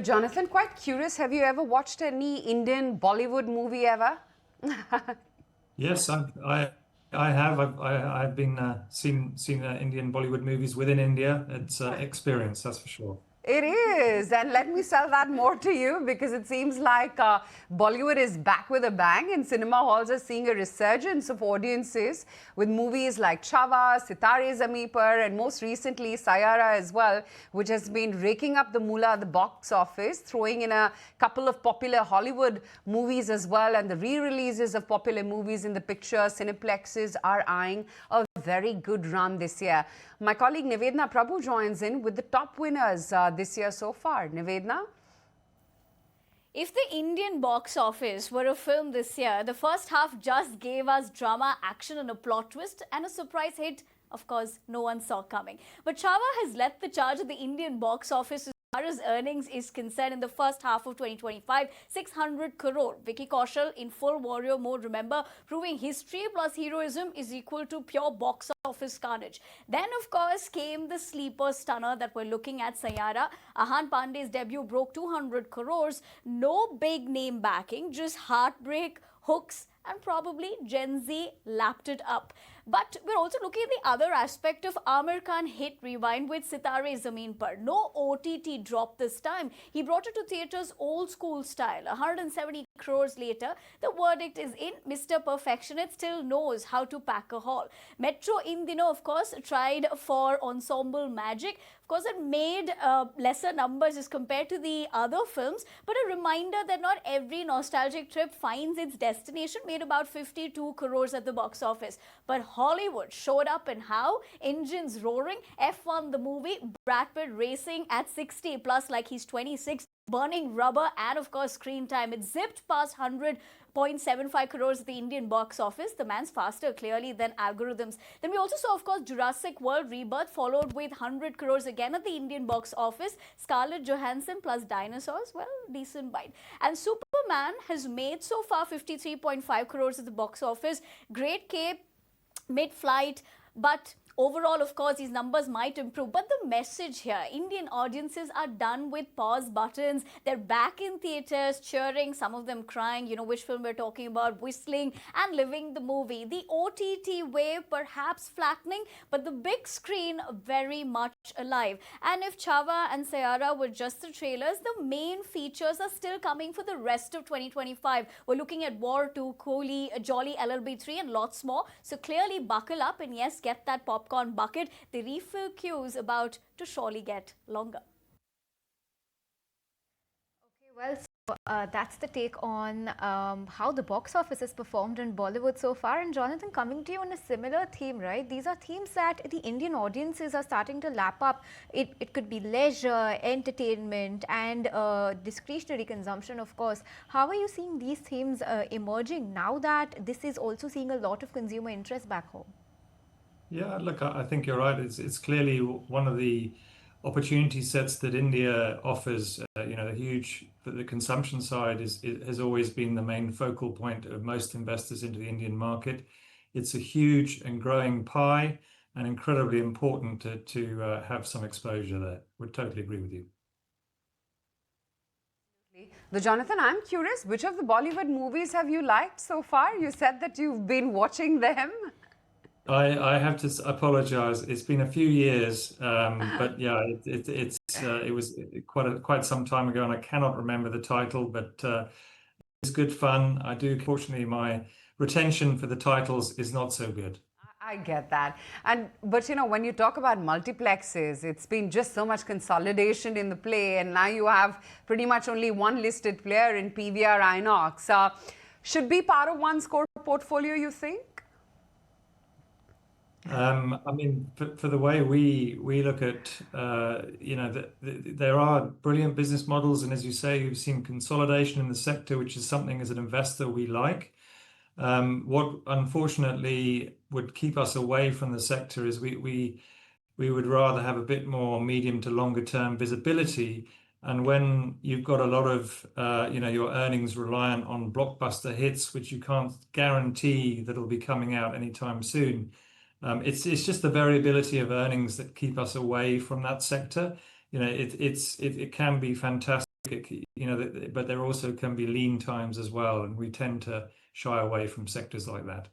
Jonathan, quite curious, have you ever watched any Indian Bollywood movie ever? Yes, I have. I've been seen Indian Bollywood movies within India. It's experience, that's for sure. It is, and let me sell that more to you because it seems like Bollywood is back with a bang, and cinema halls are seeing a resurgence of audiences with movies like Chava, Sitare Zameen Par, and most recently Sayara as well, which has been raking up the moolah at the box office, throwing in a couple of popular Hollywood movies as well, and the re-releases of popular movies in the picture. Cineplexes are eyeing a very good run this year. My colleague Nivedna Prabhu joins in with the top winners this year so far. Nivedna? If the Indian box office were a film this year, the first half just gave us drama, action and a plot twist and a surprise hit, of course, no one saw coming. But Chava has led the charge at the Indian box office as far as earnings is concerned in the first half of 2025, 600 crore. Vicky Kaushal in full warrior mode, remember, proving history plus heroism is equal to pure box office carnage. Then, of course, came the sleeper stunner that we're looking at, Sayara. Ahan Pandey's debut broke 200 crores. No big name backing, just heartbreak, hooks, and probably Gen Z lapped it up. But we're also looking at the other aspect of Aamir Khan hit Rewind with Sitare Zameen Par. No OTT drop this time. He brought it to theatres old school style. 170 crores later, the verdict is in. Mr. Perfectionist still knows how to pack a hall. Metro in Dino, of course, tried for ensemble magic. Of course, it made lesser numbers as compared to the other films, but a reminder that not every nostalgic trip finds its destination. Made about 52 crores at the box office. But Hollywood showed up in how? Engines roaring, F1 the movie, Brad Pitt racing at 60 plus like he's 26, burning rubber, and of course screen time. It zipped past 100.75 crores at the Indian box office. The man's faster clearly than algorithms. Then we also saw, of course, Jurassic World Rebirth followed with 100 crores again at the Indian box office. Scarlett Johansson plus dinosaurs, well, decent bite. And Superman has made so far 53.5 crores at the box office. Great Cape, mid-flight, but overall, of course, these numbers might improve. But the message here, Indian audiences are done with pause buttons. They're back in theatres, cheering, some of them crying, you know which film we're talking about, whistling and living the movie. The OTT wave perhaps flattening, but the big screen very much alive. And if Chava and Sayara were just the trailers, the main features are still coming for the rest of 2025. We're looking at War 2, Kohli, Jolly LLB 3 and lots more. So clearly buckle up and yes, get that popcorn bucket. The refill queue is about to surely get longer. Okay, well, so that's the take on how the box office has performed in Bollywood so far. And Jonathan, coming to you on a similar theme, right? These are themes that the Indian audiences are starting to lap up. It could be leisure, entertainment, and discretionary consumption, of course. How are you seeing these themes emerging now that this is also seeing a lot of consumer interest back home? Yeah, look, I think you're right. It's clearly one of the opportunity sets that India offers. The consumption side has always been the main focal point of most investors into the Indian market. It's a huge and growing pie and incredibly important to have some exposure there. Would totally agree with you. The Jonathan, I'm curious, which of the Bollywood movies have you liked so far? You said that you've been watching them. I have to apologize. It's been a few years, but yeah, it was quite some time ago, and I cannot remember the title. But it's good fun. Fortunately, my retention for the titles is not so good. I get that. But you know, when you talk about multiplexes, it's been just so much consolidation in the play, and now you have pretty much only one listed player in PVR Inox. Should be part of one's core portfolio, you think? I mean, for the way we look at, there are brilliant business models, and as you say, you've seen consolidation in the sector, which is something as an investor we like. What unfortunately would keep us away from the sector is we would rather have a bit more medium to longer term visibility. And when you've got a lot of, your earnings reliant on blockbuster hits, which you can't guarantee that will be coming out anytime soon. It's just the variability of earnings that keep us away from that sector. It can be fantastic but there also can be lean times as well, and we tend to shy away from sectors like that.